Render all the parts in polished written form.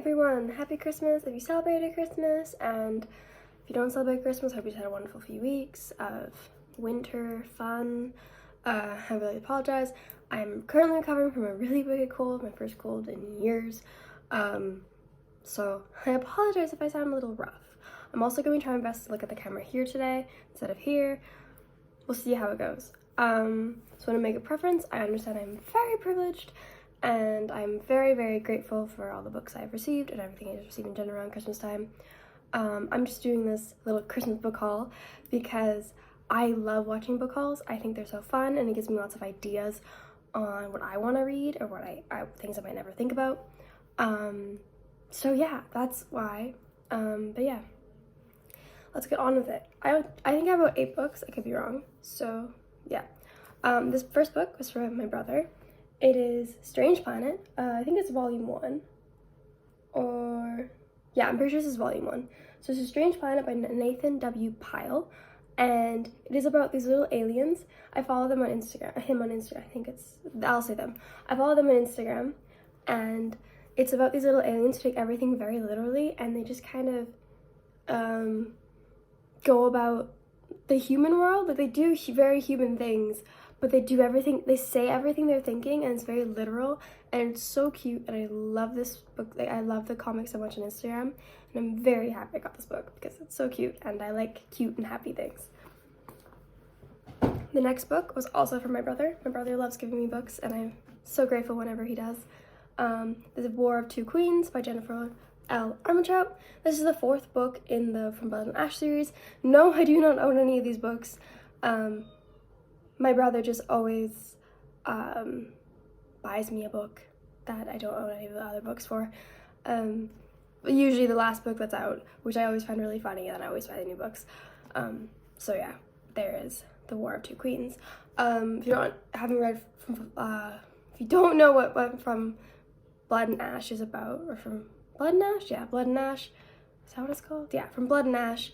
everyone, happy Christmas if you celebrated Christmas, and if you don't celebrate Christmas, I hope you had a wonderful few weeks of winter fun. I really apologize. I'm currently recovering from a really wicked cold, my first cold in years, so I apologize if I sound a little rough. I'm also going to try my best to look at the camera here today instead of here. We'll see how it goes. So to make a preference, I understand I'm very privileged, and I'm very, very grateful for all the books I've received and everything I've received in general around Christmas time. I'm just doing this little Christmas book haul because I love watching book hauls. I think they're so fun, and it gives me lots of ideas on what I want to read or what things I might never think about. So yeah, that's why. But yeah, let's get on with it. I think I have about 8 books. I could be wrong. So yeah. This first book was from my brother. It is Strange Planet. I think it's volume 1. Yeah, I'm pretty sure this is volume 1. So it's a Strange Planet by Nathan W. Pyle. And it is about these little aliens. I follow them on Instagram. I'll say them. I follow them on Instagram. And it's about these little aliens who take everything very literally. And they just kind of go about the human world. Like, they do very human things, but they do everything, they say everything they're thinking, and it's very literal, and it's so cute, and I love this book. Like, I love the comics so much on Instagram, and I'm very happy I got this book because it's so cute, and I like cute and happy things. The next book was also from my brother. My brother loves giving me books, and I'm so grateful whenever he does. There's War of Two Queens by Jennifer L. Armentrout. This is the 4th book in the From Blood and Ash series. No, I do not own any of these books. My brother just always buys me a book that I don't own any of the other books for. Usually the last book that's out, which I always find really funny, and I always buy the new books. So yeah, there is The War of Two Queens. If you don't know what From Blood and Ash is about, or From Blood and Ash? Yeah, Blood and Ash. Is that what it's called? Yeah, From Blood and Ash.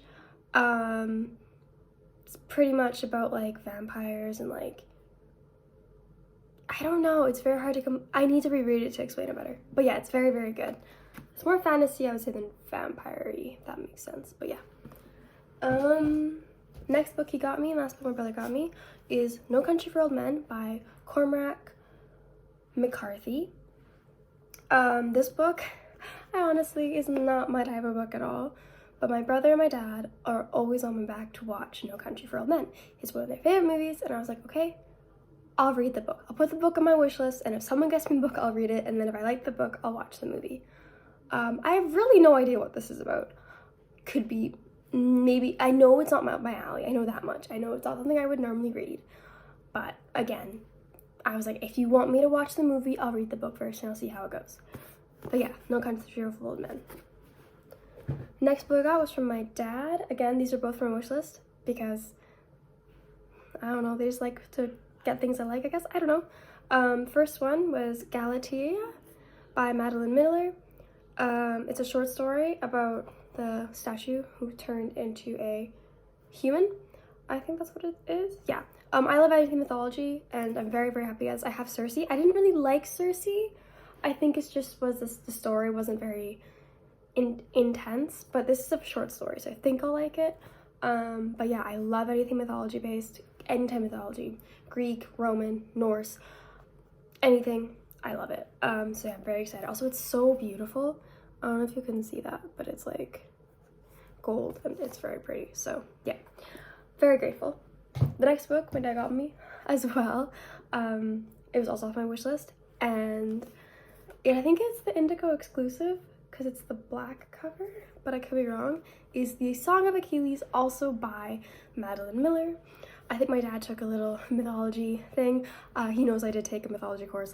It's pretty much about, like, vampires and, like, I don't know, it's very hard to I need to reread it to explain it better. But yeah, it's very, very good. It's more fantasy, I would say, than vampire-y, if that makes sense. But yeah. Next book he got me, and last book my brother got me, is No Country for Old Men by Cormac McCarthy. This book, I honestly, is not my type of book at all. But my brother and my dad are always on my back to watch No Country for Old Men. It's one of their favorite movies, and I was like, okay, I'll read the book. I'll put the book on my wish list, and if someone gets me the book, I'll read it, and then if I like the book, I'll watch the movie. I have really no idea what this is about. Could be, maybe, I know it's not my alley. I know that much. I know it's not something I would normally read. But again, I was like, if you want me to watch the movie, I'll read the book first, and I'll see how it goes. But yeah, No Country for Old Men. Next book I got was from my dad. Again, these are both from my wish list because, I don't know, they just like to get things I like, I guess. I don't know. First one was Galatea by Madeline Miller. It's a short story about the statue who turned into a human. I think that's what it is. Yeah. I love anything mythology, and I'm very, very happy as I have Circe. I didn't really like Circe. I think it's just the story wasn't very intense, but this is a short story, so I think I'll like it. But yeah, I love anything mythology based, anytime mythology, Greek, Roman, Norse, anything, I love it. So yeah, I'm very excited. Also, it's so beautiful. I don't know if you can see that, but it's like gold, and it's very pretty. So yeah, very grateful. The next book my dad got me as well. It was also off my wish list, and I think it's the Indigo exclusive, because it's the black cover, but I could be wrong, is The Song of Achilles, also by Madeline Miller. I think my dad took a little mythology thing. He knows I did take a mythology course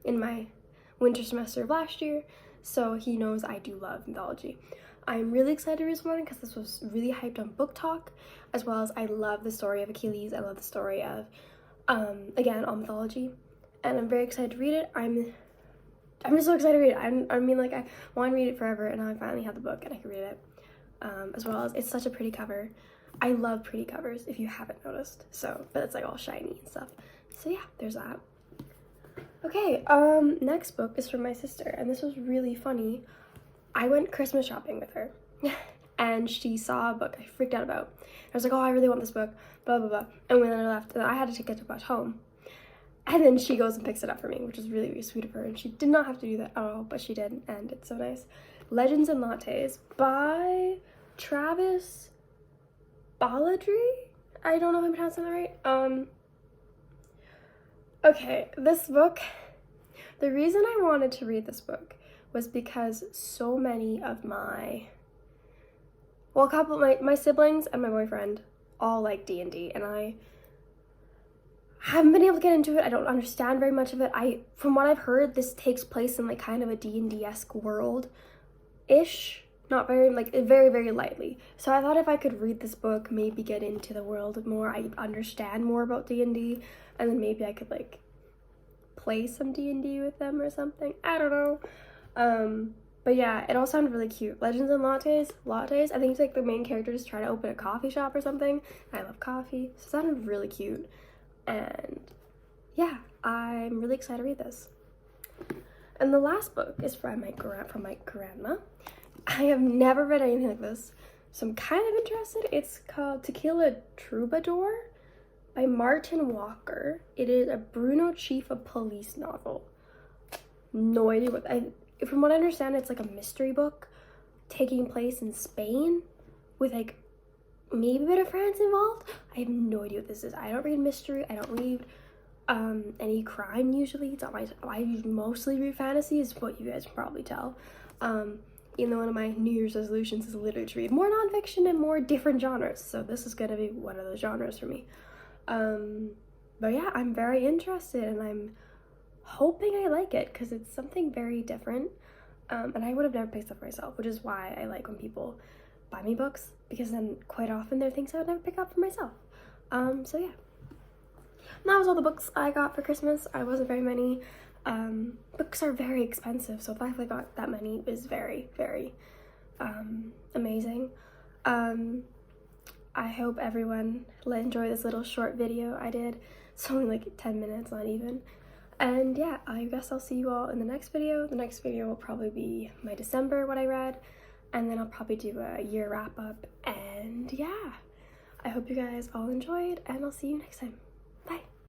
in my winter semester of last year, so he knows I do love mythology. I'm really excited to read this one because this was really hyped on Book Talk, as well as I love the story of Achilles. I love the story of, again, all mythology, and I'm very excited to read it. I'm just so excited to read it. I mean, like, I want to read it forever, and now I finally have the book and I can read it. As well as, it's such a pretty cover. I love pretty covers, if you haven't noticed. So, but it's like all shiny and stuff. So yeah, there's that. Okay, next book is from my sister, and this was really funny. I went Christmas shopping with her, and she saw a book I freaked out about. I was like, oh, I really want this book, blah, blah, blah. And when I left, then I had to take it to bus home. And then she goes and picks it up for me, which is really, really sweet of her. And she did not have to do that at all, but she did, and it's so nice. Legends and Lattes by Travis Balladry? I don't know if I'm pronouncing that right. Okay, this book, the reason I wanted to read this book was because so many of my siblings and my boyfriend all like D&D, and I haven't been able to get into it. I don't understand very much of it. From what I've heard, this takes place in like kind of a D&D-esque world-ish, not very, like very, very lightly. So I thought if I could read this book, maybe get into the world more, I understand more about D&D, and then maybe I could like play some D&D with them or something. I don't know. But yeah, it all sounded really cute. Legends and Lattes. I think it's like the main character just trying to open a coffee shop or something. I love coffee. So it sounded really cute. And yeah, I'm really excited to read this. And the last book is from my grandma. I have never read anything like this, so I'm kind of interested. It's called Tequila Troubadour by Martin Walker. It is a Bruno Chief of Police novel. No idea from what I understand, it's like a mystery book taking place in Spain with like maybe a bit of France involved. I have no idea what this is. I don't read mystery. I don't read any crime usually. It's not I mostly read fantasy, is what you guys can probably tell. Even though one of my New Year's resolutions is literally to read more nonfiction and more different genres. So this is gonna be one of those genres for me. But yeah, I'm very interested, and I'm hoping I like it because it's something very different. And I would have never picked up for myself, which is why I like when people buy me books, because then quite often there are things I would never pick up for myself. So yeah. And that was all the books I got for Christmas. I wasn't very many. Books are very expensive, so the fact that I got that many is very, very amazing. I hope everyone enjoyed this little short video I did. It's only like 10 minutes, not even. And yeah, I guess I'll see you all in the next video. The next video will probably be my December, what I read, and then I'll probably do a year wrap up. And yeah, I hope you guys all enjoyed, and I'll see you next time.